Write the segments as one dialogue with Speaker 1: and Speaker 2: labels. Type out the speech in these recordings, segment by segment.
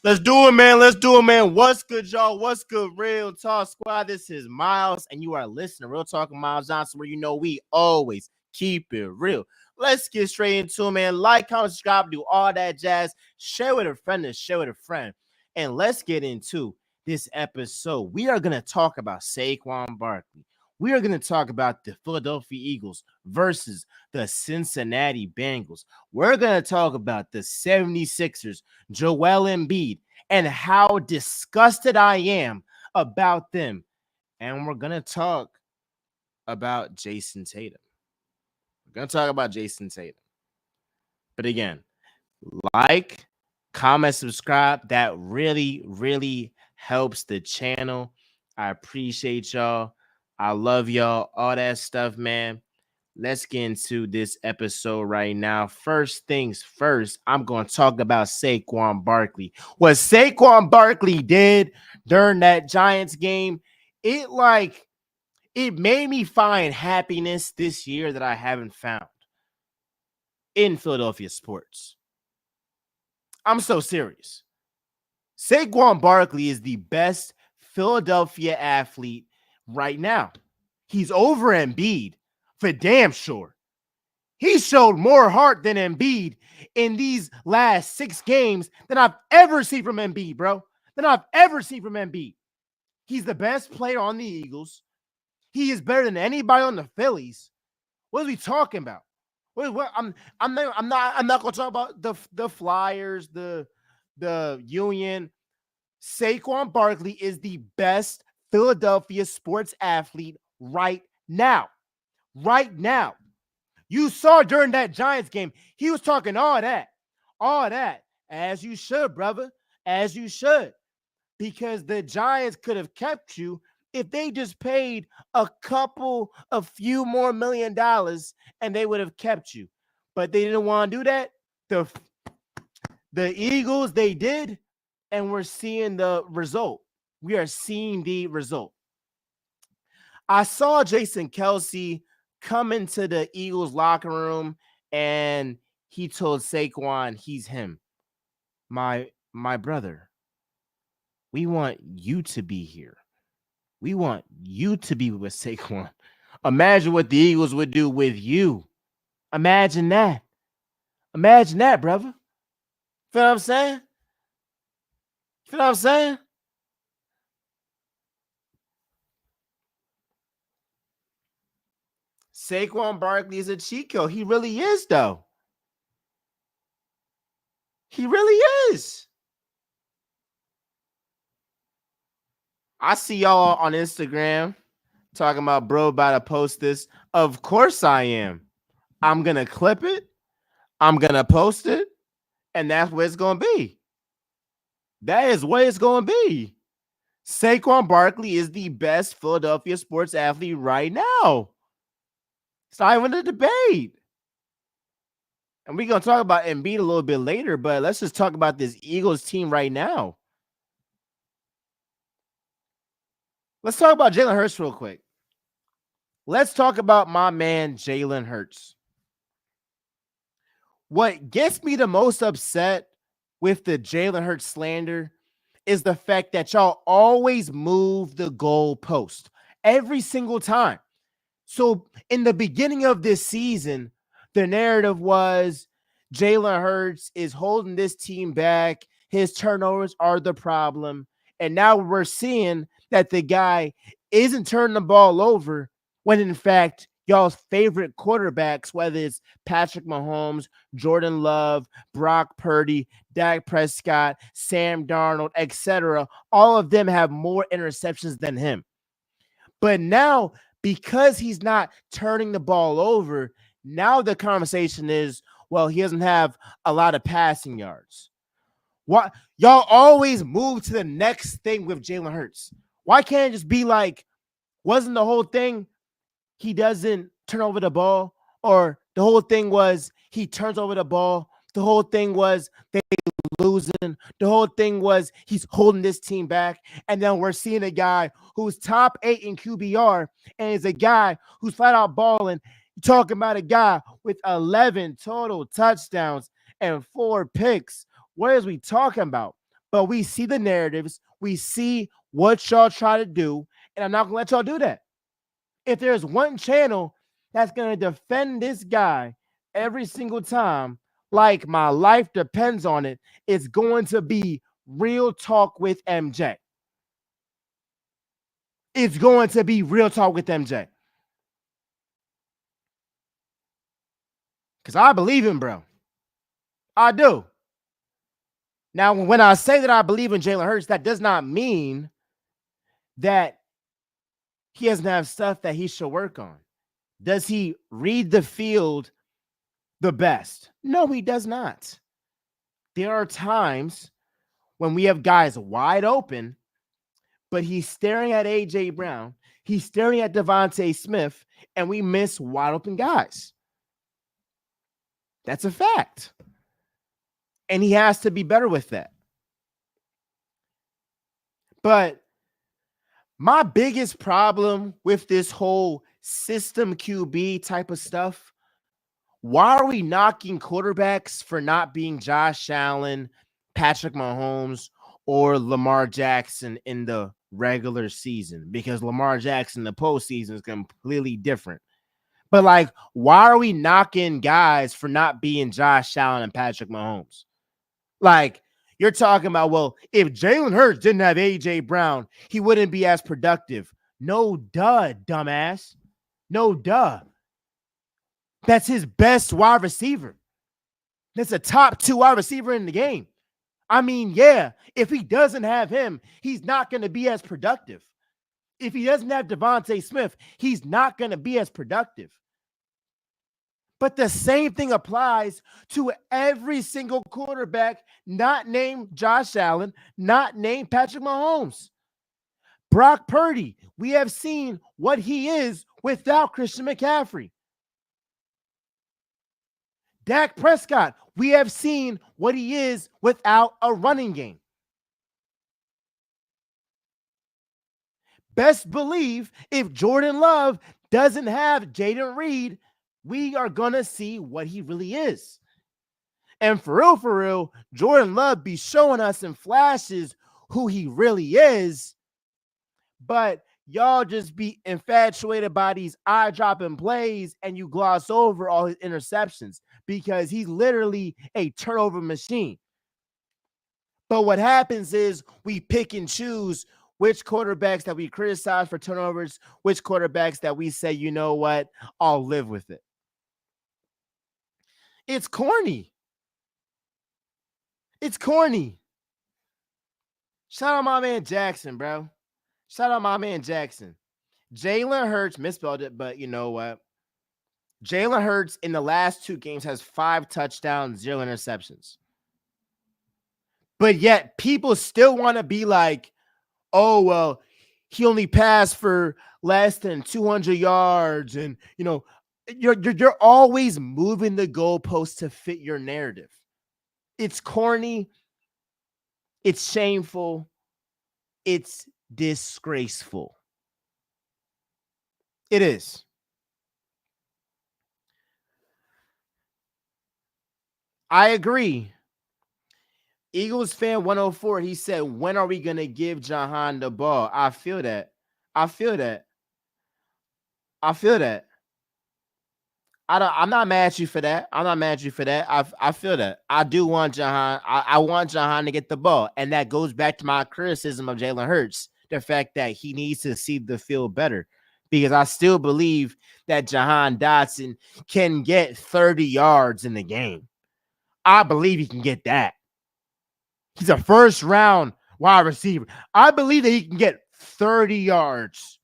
Speaker 1: Let's do it, man. Let's do it, man. What's good, y'all? What's good, Real Talk Squad? This is Miles, and you are listening to Real Talk with Miles Johnson, where you know we always keep it real. Let's get straight into it, man. Like, comment, subscribe, do all that jazz. Share with a friend and share with a friend. And let's get into this episode. We are going to talk about Saquon Barkley. We are going to talk about the Philadelphia Eagles versus the Cincinnati Bengals. We're going to talk about the 76ers, Joel Embiid, and how disgusted I am about them. And we're going to talk about Jason Tatum. We're going to talk about Jason Tatum. But again, like, comment, subscribe. That really, really helps the channel. I appreciate y'all. I love y'all. All that stuff, man. Let's get into this episode right now. First things first, I'm going to talk about Saquon Barkley. What Saquon Barkley did during that Giants game, it made me find happiness this year that I haven't found in Philadelphia sports. I'm so serious. Saquon Barkley is the best Philadelphia athlete right now. He's over Embiid for damn sure. He showed more heart than Embiid in these last 6 games than I've ever seen from Embiid, bro. He's the best player on the Eagles. He is better than anybody on the Phillies. What are we talking about? I'm not gonna talk about the Flyers, the Union. Saquon Barkley is the best Philadelphia sports athlete right now. Right now. You saw during that Giants game, he was talking all that, as you should, brother, as you should, because the Giants could have kept you if they just paid a few more $1 million, and they would have kept you. But they didn't want to do that. The Eagles, they did, and we're seeing the result. We are seeing the result. I saw Jason Kelce come into the Eagles locker room, and he told Saquon he's him. My brother, we want you to be here. We want you to be with Saquon. Imagine what the Eagles would do with you. Imagine that. Imagine that, brother. Feel what I'm saying? Feel what I'm saying? Saquon Barkley is a cheat code. He really is, though. He really is. I see y'all on Instagram talking about, bro, about to post this. Of course I am. I'm going to clip it. I'm going to post it. And that's what it's going to be. That is what it's going to be. Saquon Barkley is the best Philadelphia sports athlete right now. It's not even a debate. And we're going to talk about Embiid a little bit later, but let's just talk about this Eagles team right now. Let's talk about Jalen Hurts real quick. Let's talk about my man, Jalen Hurts. What gets me the most upset with the Jalen Hurts slander is the fact that y'all always move the goalpost every single time. So in the beginning of this season, the narrative was Jalen Hurts is holding this team back. His turnovers are the problem. And now we're seeing that the guy isn't turning the ball over when, in fact, y'all's favorite quarterbacks, whether it's Patrick Mahomes, Jordan Love, Brock Purdy, Dak Prescott, Sam Darnold, etc., all of them have more interceptions than him. But now, because he's not turning the ball over, now the conversation is, well, he doesn't have a lot of passing yards. Why y'all always move to the next thing with Jalen Hurts? Why can't it just be like, wasn't the whole thing he doesn't turn over the ball? Or the whole thing was he turns over the ball? The whole thing was they losing. The whole thing was he's holding this team back. And then we're seeing a guy who's top 8 in QBR and is a guy who's flat out balling. You're talking about a guy with 11 total touchdowns and 4 picks. What is we talking about? But we see the narratives. We see what y'all try to do. And I'm not going to let y'all do that. If there's one channel that's going to defend this guy every single time, like my life depends on it, it's going to be Real Talk with MJ. It's going to be Real Talk with MJ. Because I believe him, bro. I do. Now, when I say that I believe in Jalen Hurts, that does not mean that he doesn't have stuff that he should work on. Does he read the field the best? No, he does not. There are times when we have guys wide open, but he's staring at A.J. Brown, he's staring at Devontae Smith, and we miss wide open guys. That's a fact. And he has to be better with that. But my biggest problem with this whole system QB type of stuff, why are we knocking quarterbacks for not being Josh Allen, Patrick Mahomes, or Lamar Jackson in the regular season? Because Lamar Jackson in the postseason is completely different. But like, why are we knocking guys for not being Josh Allen and Patrick Mahomes? Like, you're talking about, well, if Jalen Hurts didn't have A.J. Brown, he wouldn't be as productive. No duh, dumbass. No duh. That's his best wide receiver. That's a top 2 wide receiver in the game. I mean, yeah, if he doesn't have him, he's not going to be as productive. If he doesn't have Devontae Smith, he's not going to be as productive. But the same thing applies to every single quarterback not named Josh Allen, not named Patrick Mahomes. Brock Purdy, we have seen what he is without Christian McCaffrey. Dak Prescott, we have seen what he is without a running game. Best believe if Jordan Love doesn't have Jaden Reed, we are going to see what he really is. And for real, Jordan Love be showing us in flashes who he really is. But y'all just be infatuated by these eye-dropping plays and you gloss over all his interceptions because he's literally a turnover machine. But what happens is we pick and choose which quarterbacks that we criticize for turnovers, which quarterbacks that we say, you know what, I'll live with it. It's corny. It's corny. Shout out my man Jackson, bro. Shout out my man Jackson. Jalen Hurts misspelled it, but you know what? Jalen Hurts in the last 2 games has 5 touchdowns, 0 interceptions. But yet people still want to be like, oh, well, he only passed for less than 200 yards. And, you know, you're always moving the goalpost to fit your narrative. It's corny. It's shameful. It's disgraceful. It is. I agree. Eagles fan 104, he said, when are we going to give Jahan the ball? I feel that. I'm not mad at you for that. I feel that. I do want Jahan. I want Jahan to get the ball. And that goes back to my criticism of Jalen Hurts. The fact that he needs to see the field better. Because I still believe that Jahan Dotson can get 30 yards in the game. I believe he can get that. He's a first-round wide receiver. I believe that he can get 30 yards.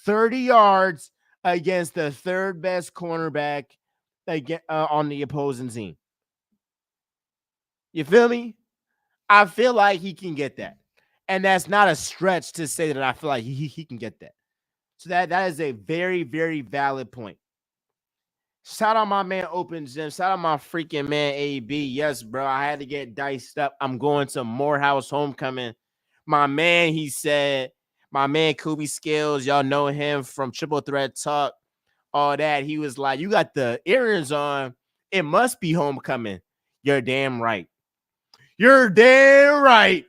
Speaker 1: 30 yards against the third best cornerback on the opposing team. You feel me? I feel like he can get that. And that's not a stretch to say that I feel like he can get that. So that is a very, very valid point. Shout out my man Open Gym. Shout out my freaking man AB. Yes, bro. I had to get diced up. I'm going to Morehouse Homecoming. My man, he said, my man Kubi Scales, y'all know him from Triple Threat Talk, all that. He was like, you got the earrings on. It must be homecoming. You're damn right. You're damn right.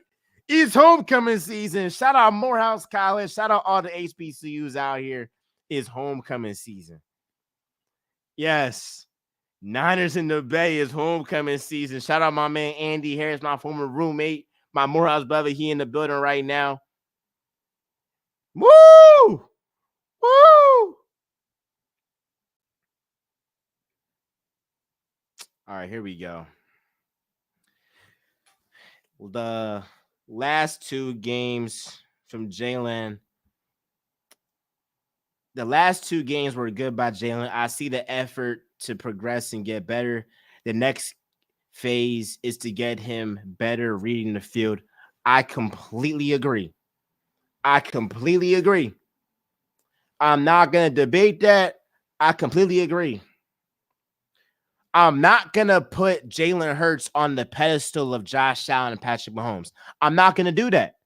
Speaker 1: It's homecoming season. Shout out Morehouse College. Shout out all the HBCUs out here. It's homecoming season. Yes. Niners in the Bay is homecoming season. Shout out my man Andy Harris, my former roommate, my Morehouse brother. He in the building right now. Woo! Woo! All right, here we go. The last two games from Jalen. The last two games were good by Jalen. I see the effort to progress and get better. The next phase is to get him better reading the field. I completely agree. I completely agree. I'm not going to debate that. I completely agree. I'm not going to put Jalen Hurts on the pedestal of Josh Allen and Patrick Mahomes. I'm not going to do that.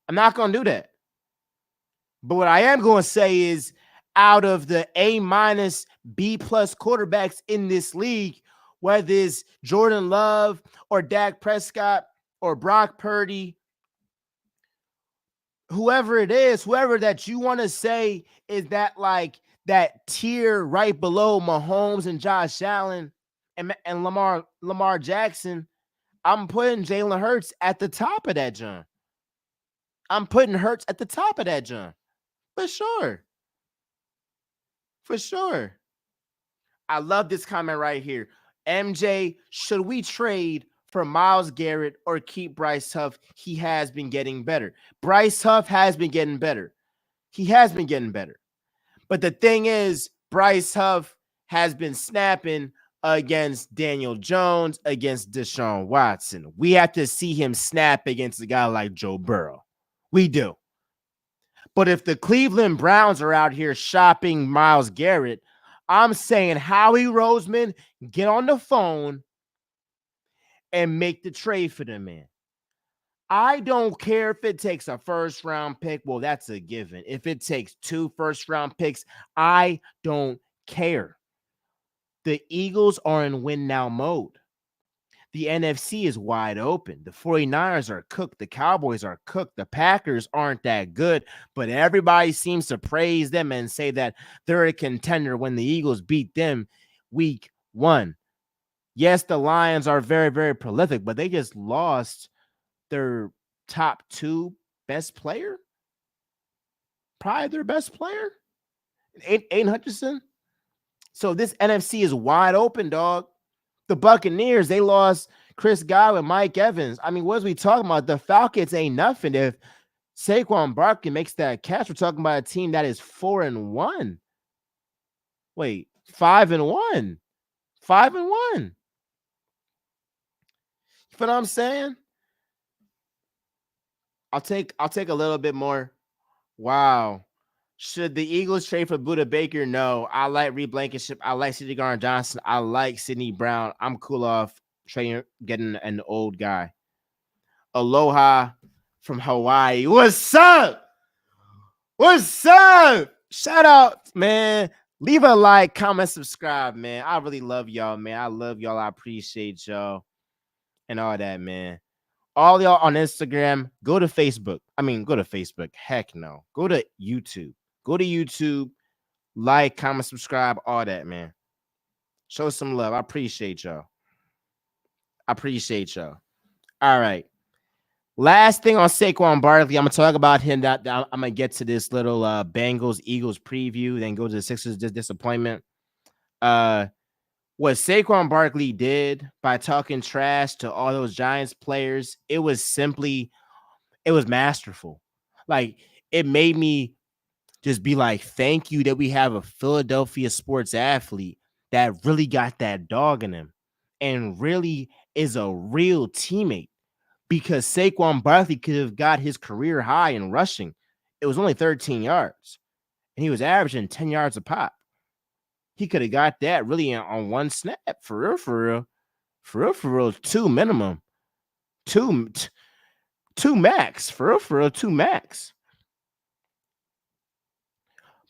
Speaker 1: I'm not going to do that. But what I am going to say is out of the A-, B+ quarterbacks in this league, whether it's Jordan Love or Dak Prescott or Brock Purdy, whoever it is, whoever that you want to say is that like that tier right below Mahomes and Josh Allen and Lamar Jackson, I'm putting Jalen Hurts at the top of that jump. I'm putting Hurts at the top of that jump. For sure. For sure. I love this comment right here. MJ, should we trade for Myles Garrett or keep Bryce Huff? He has been getting better. Bryce Huff has been getting better. He has been getting better. But the thing is, Bryce Huff has been snapping against Daniel Jones, against Deshaun Watson. We have to see him snap against a guy like Joe Burrow. We do. But if the Cleveland Browns are out here shopping Myles Garrett, I'm saying Howie Roseman, get on the phone and make the trade for the man. I don't care if it takes a first-round pick. Well, that's a given. If it takes 2 first-round picks, I don't care. The Eagles are in win-now mode. The NFC is wide open. The 49ers are cooked. The Cowboys are cooked. The Packers aren't that good, but everybody seems to praise them and say that they're a contender when the Eagles beat them week 1. Yes, the Lions are very, very prolific, but they just lost their top 2 best player. Probably their best player, Aiden Hutchinson. So this NFC is wide open, dog. The Buccaneers, they lost Chris Godwin, Mike Evans. I mean, what are we talking about? The Falcons ain't nothing. If Saquon Barkley makes that catch, we're talking about a team that is 4-1. Wait, 5-1. 5-1. You feel what I'm saying? I'll take a little bit more. Wow. Should the Eagles trade for Budda Baker? No. I like Reed Blankenship. I like C.J. Gardner-Johnson. I like Sidney Brown. I'm cool off trading, getting an old guy. Aloha from Hawaii. What's up? What's up? Shout out, man. Leave a like, comment, subscribe, man. I really love y'all, man. I love y'all. I appreciate y'all and all that, man. All y'all on Instagram, go to Facebook. Go to Facebook. Heck no. Go to YouTube. Go to YouTube. Like, comment, subscribe, all that, man. Show some love. I appreciate y'all. All right. Last thing on Saquon Barkley, I'm going to talk about him. I'm going to get to this little Bengals-Eagles preview, then go to the Sixers disappointment. What Saquon Barkley did by talking trash to all those Giants players, it was masterful. Like, it made me just be like, thank you that we have a Philadelphia sports athlete that really got that dog in him and really is a real teammate, because Saquon Barkley could have got his career high in rushing. It was only 13 yards, and he was averaging 10 yards a pop. He could have got that really on one snap, for real, 2 minimum, 2 max, for real, 2 max.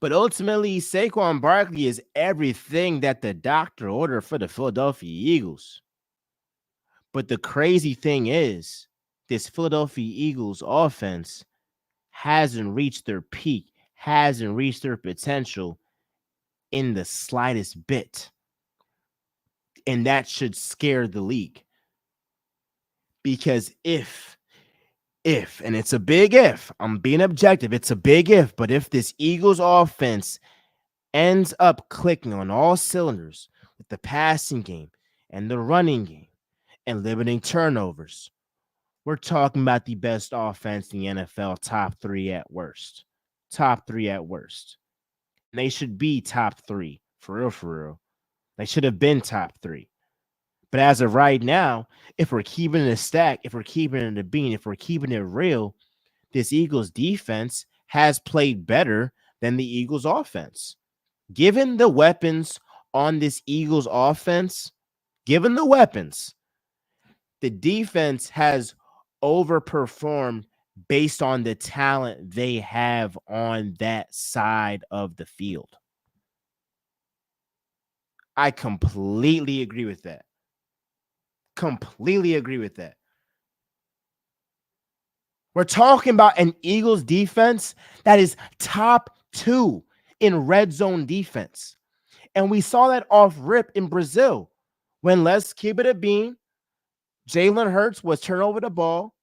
Speaker 1: But ultimately, Saquon Barkley is everything that the doctor ordered for the Philadelphia Eagles. But the crazy thing is, this Philadelphia Eagles offense hasn't reached their peak, hasn't reached their potential in the slightest bit. And that should scare the league. Because and it's a big if, I'm being objective, it's a big if, but if this Eagles offense ends up clicking on all cylinders with the passing game and the running game and limiting turnovers, we're talking about the best offense in the NFL, top three at worst. Top three at worst. And they should be top three, for real, for real. They should have been top three. But as of right now, if we're keeping it a stack, if we're keeping it a bean, if we're keeping it real, this Eagles defense has played better than the Eagles offense. Given the weapons on this Eagles offense, given the weapons, the defense has overperformed based on the talent they have on that side of the field. I completely agree with that. Completely agree with that. We're talking about an Eagles defense that is top 2 in red zone defense. And we saw that off rip in Brazil when, let's keep it a bean, Jalen Hurts was turned over the ball.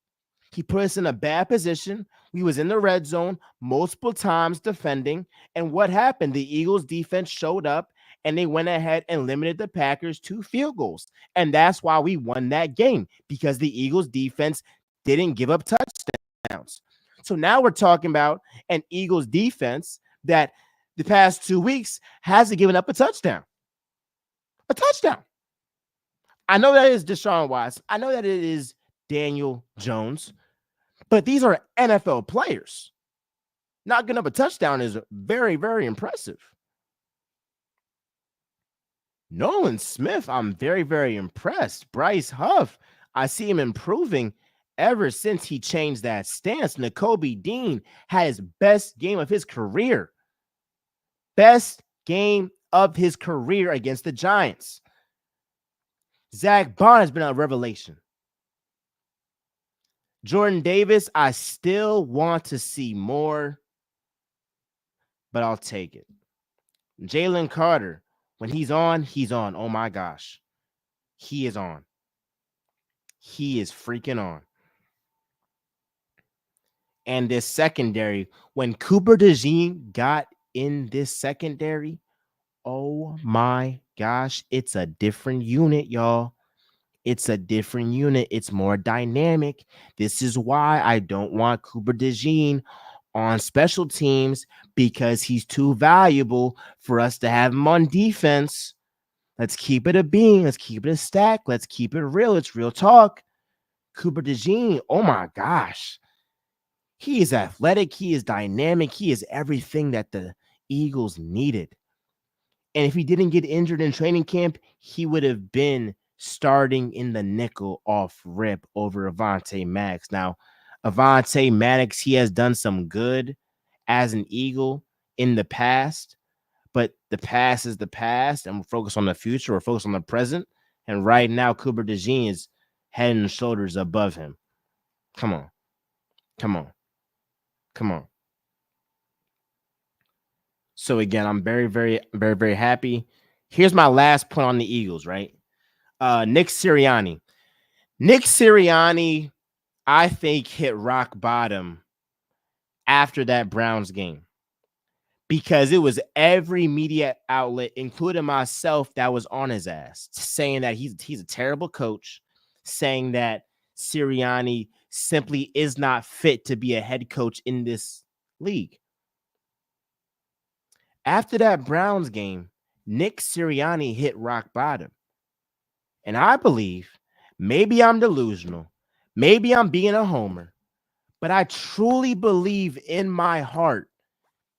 Speaker 1: He put us in a bad position. We was in the red zone multiple times defending. And what happened? The Eagles defense showed up and they went ahead and limited the Packers to field goals. And that's why we won that game, because the Eagles defense didn't give up touchdowns. So now we're talking about an Eagles defense that the past 2 weeks hasn't given up a touchdown. A touchdown. I know that is Deshaun Watson. I know that it is Daniel Jones. But these are NFL players. Not giving up a touchdown is very, very impressive. Nolan Smith, I'm very, very impressed. Bryce Huff, I see him improving ever since he changed that stance. Nakobe Dean had his best game of his career. Best game of his career against the Giants. Zach Bond has been a revelation. Jordan Davis, I still want to see more, but I'll take it. Jalen Carter, when he's on, he's on. Oh my gosh. He is on. He is freaking on. And this secondary, when Cooper DeJean got in this secondary, oh my gosh, it's a different unit, y'all. It's a different unit. It's more dynamic. This is why I don't want Cooper DeJean on special teams, because he's too valuable for us to have him on defense. Let's keep it a bean. Let's keep it a stack. Let's keep it real. It's real talk. Cooper DeJean, oh my gosh. He is athletic. He is dynamic. He is everything that the Eagles needed. And if he didn't get injured in training camp, he would have been starting in the nickel off rip over Avonte Maddox. Now, Avonte Maddox, he has done some good as an Eagle in the past, but the past is the past, and we're focused on the future. We're focused on the present. And right now, Cooper DeJean is head and shoulders above him. Come on. Come on. Come on. So again, I'm very, very, very, very happy. Here's my last point on the Eagles, right? Nick Sirianni. Nick Sirianni, I think, hit rock bottom after that Browns game, because it was every media outlet, including myself, that was on his ass, saying that he's a terrible coach, saying that Sirianni simply is not fit to be a head coach in this league. After that Browns game, Nick Sirianni hit rock bottom. And I believe, maybe I'm delusional, maybe I'm being a homer, but I truly believe in my heart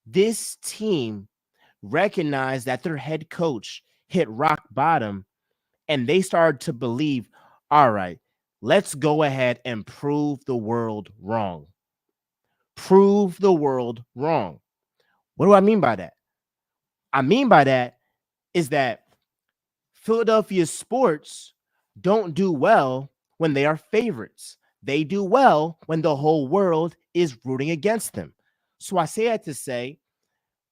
Speaker 1: this team recognized that their head coach hit rock bottom, and they started to believe, all right, let's go ahead and prove the world wrong. Prove the world wrong. What do I mean by that? I mean by that is that Philadelphia sports don't do well when they are favorites. They do well when the whole world is rooting against them. So I say that to say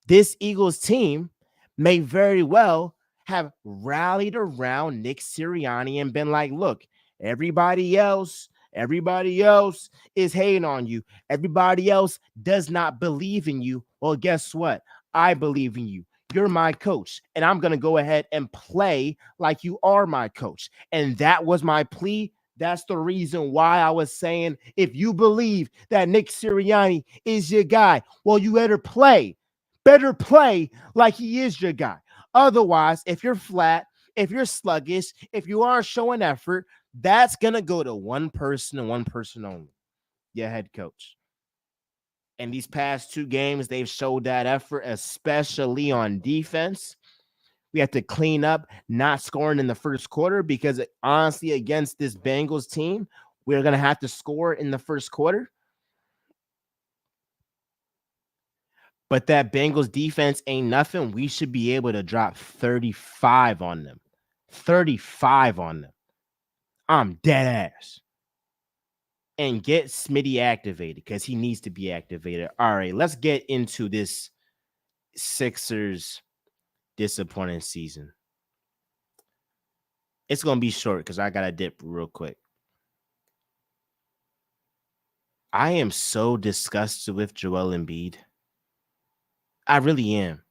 Speaker 1: this Eagles team may very well have rallied around Nick Sirianni and been like, look, everybody else is hating on you. Everybody else does not believe in you. Well, guess what? I believe in you. You're my coach, and I'm going to go ahead and play like you are my coach. And that was my plea. That's the reason why I was saying, if you believe that Nick Sirianni is your guy, well, you better play like he is your guy. Otherwise, if you're flat, if you're sluggish, if you aren't showing effort, that's going to go to one person and one person only, your head coach. And these past 2 games, they've showed that effort, especially on defense. We have to clean up not scoring in the first quarter because honestly, against this Bengals team, we're going to have to score in the first quarter. But that Bengals defense ain't nothing. We should be able to drop 35 on them. 35 on them. I'm dead ass. And get Smitty activated because he needs to be activated. All right, let's get into this Sixers disappointing season. It's going to be short because I got to dip real quick. I am so disgusted with Joel Embiid. I really am.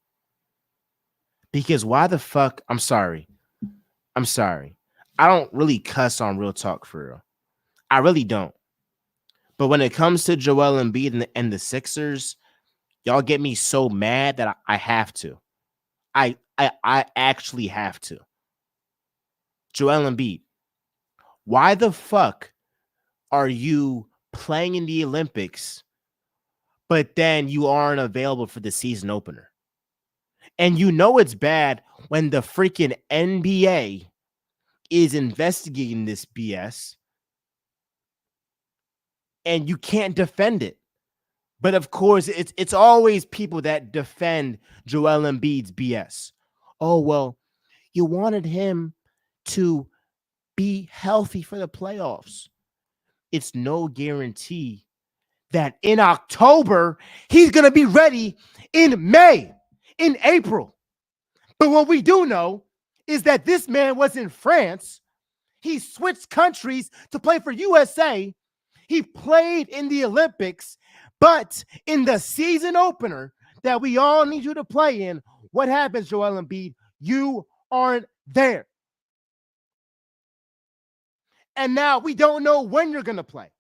Speaker 1: Because why the fuck? I'm sorry. I don't really cuss on Real Talk for real. I really don't. But when it comes to Joel Embiid and the Sixers, y'all get me so mad that I have to. I actually have to. Joel Embiid, why the fuck are you playing in the Olympics, but then you aren't available for the season opener? And you know it's bad when the freaking NBA is investigating this BS and you can't defend it. But of course, it's always people that defend Joel Embiid's BS. Oh, well, you wanted him to be healthy for the playoffs. It's no guarantee that in October, he's going to be ready in May, in April. But what we do know is that this man was in France. He switched countries to play for USA. He played in the Olympics, but in the season opener that we all need you to play in, what happens, Joel Embiid? You aren't there. And now we don't know when you're going to play.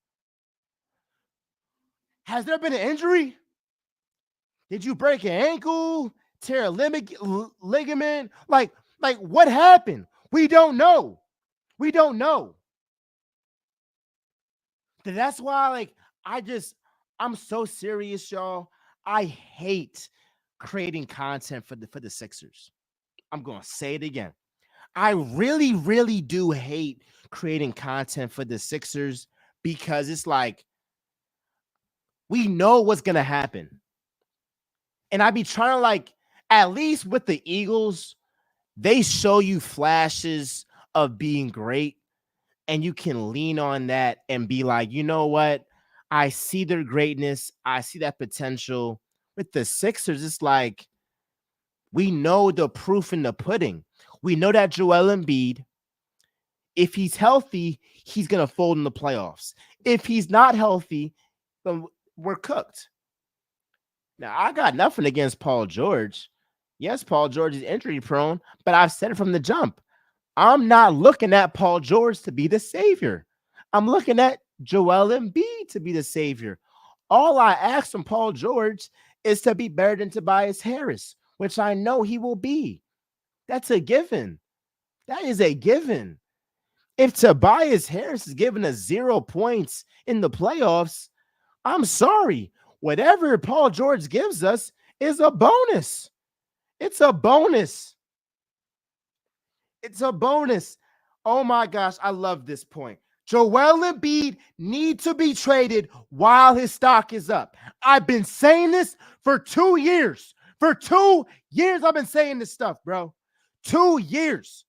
Speaker 1: Has there been an injury? Did you break an ankle, tear a ligament? Like what happened? We don't know. We don't know. That's why, I'm so serious, y'all. I hate creating content for the Sixers. I'm going to say it again. I really, really do hate creating content for the Sixers because it's like we know what's going to happen. And I be trying to at least with the Eagles, they show you flashes of being great and you can lean on that and be like, you know what? I see their greatness. I see that potential. With the Sixers, it's like we know the proof in the pudding. We know that Joel Embiid, if he's healthy, he's going to fold in the playoffs. If he's not healthy, then we're cooked. Now, I got nothing against Paul George. Yes, Paul George is injury prone, but I've said it from the jump. I'm not looking at Paul George to be the savior. I'm looking at Joel Embiid to be the savior. All I ask from Paul George is to be better than Tobias Harris, which I know he will be. That's a given. That is a given. If Tobias Harris is giving us 0 points in the playoffs, I'm sorry. Whatever Paul George gives us is a bonus. It's a bonus. It's a bonus. Oh my gosh, I love this point. Joel Embiid needs to be traded while his stock is up. I've been saying this for 2 years. For 2 years, I've been saying this stuff, bro. 2 years.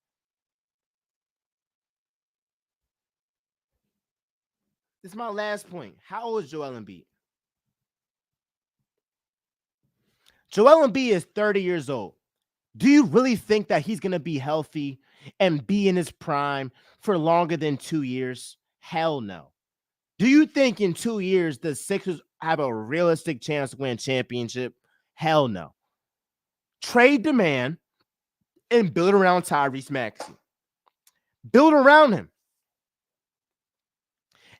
Speaker 1: This is my last point. How old is Joel Embiid? Joel Embiid is 30 years old. Do you really think that he's going to be healthy and be in his prime for longer than 2 years? Hell no. Do you think in 2 years the Sixers have a realistic chance to win a championship? Hell no. Trade the man and build around Tyrese Maxey. Build around him.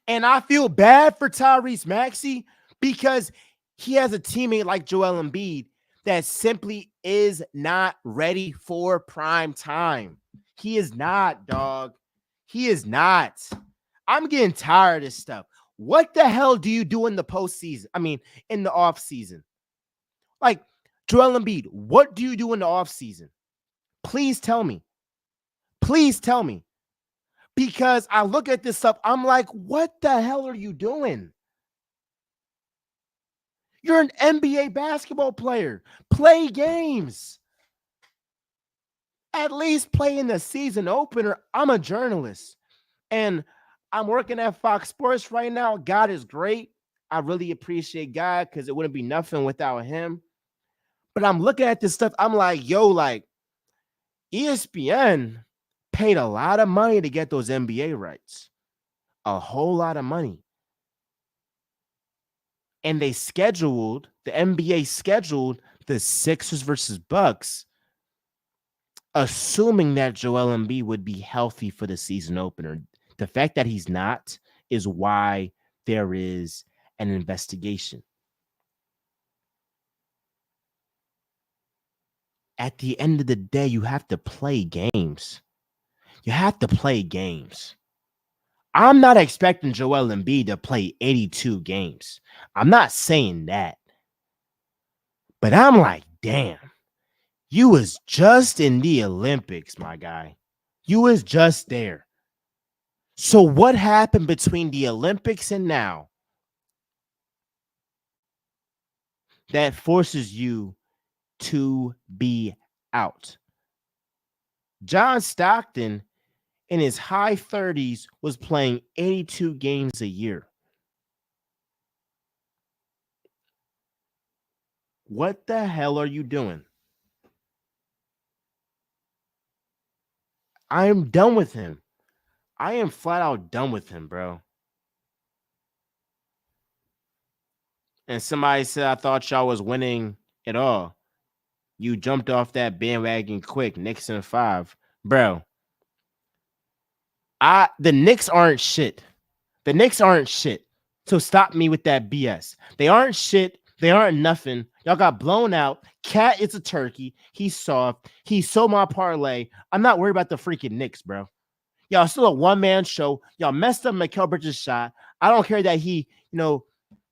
Speaker 1: And I feel bad for Tyrese Maxey because he has a teammate like Joel Embiid that simply is not ready for prime time. He is not, dog. He is not. I'm getting tired of this stuff. What the hell do you do in the postseason? I mean, in the offseason? Like, Joel Embiid, what do you do in the offseason? Please tell me. Please tell me. Because I look at this stuff, I'm like, what the hell are you doing? You're an NBA basketball player. Play games. At least play in the season opener. I'm a journalist. And I'm working at Fox Sports right now. God is great. I really appreciate God because it wouldn't be nothing without him. But I'm looking at this stuff. I'm like, yo, like ESPN paid a lot of money to get those NBA rights. A whole lot of money. And the NBA scheduled the Sixers versus Bucks, assuming that Joel Embiid would be healthy for the season opener. The fact that he's not is why there is an investigation. At the end of the day, you have to play games. You have to play games. I'm not expecting Joel Embiid to play 82 games. I'm not saying that. But I'm like, damn, you was just in the Olympics, my guy. You was just there. So what happened between the Olympics and now that forces you to be out? John Stockton in his high 30s was playing 82 games a year. What the hell are you doing? I am done with him. I am flat out done with him, bro. And somebody said, I thought y'all was winning it all. You jumped off that bandwagon quick. Knicks in 5. Bro, the Knicks aren't shit. The Knicks aren't shit. So stop me with that BS. They aren't shit. They aren't nothing. Y'all got blown out. Cat is a turkey. He's soft. He sold my parlay. I'm not worried about the freaking Knicks, bro. Y'all still a one-man show. Y'all messed up Mikal Bridges' shot. I don't care that he,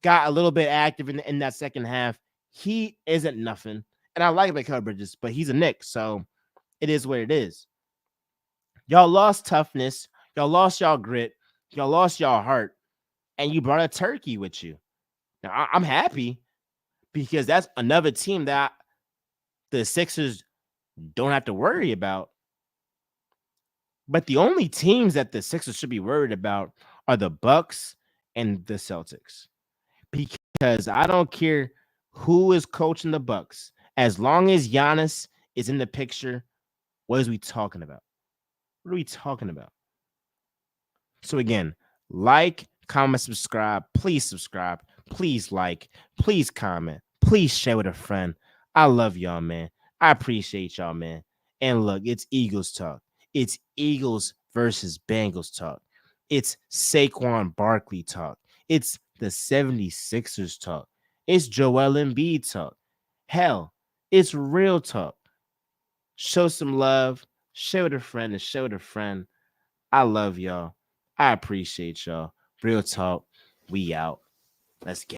Speaker 1: got a little bit active in that second half. He isn't nothing. And I like Mikal Bridges, but he's a Knick, so it is what it is. Y'all lost toughness. Y'all lost y'all grit. Y'all lost y'all heart. And you brought a turkey with you. Now, I'm happy because that's another team that the Sixers don't have to worry about. But the only teams that the Sixers should be worried about are the Bucks and the Celtics. Because I don't care who is coaching the Bucks. As long as Giannis is in the picture, what is we talking about? What are we talking about? So again, like, comment, subscribe. Please subscribe. Please like. Please comment. Please share with a friend. I love y'all, man. I appreciate y'all, man. And look, it's Eagles talk. It's Eagles versus Bengals talk. It's Saquon Barkley talk. It's the 76ers talk. It's Joel Embiid talk. Hell, it's real talk. Show some love. Share with a friend and share with a friend. I love y'all. I appreciate y'all. Real talk. We out. Let's get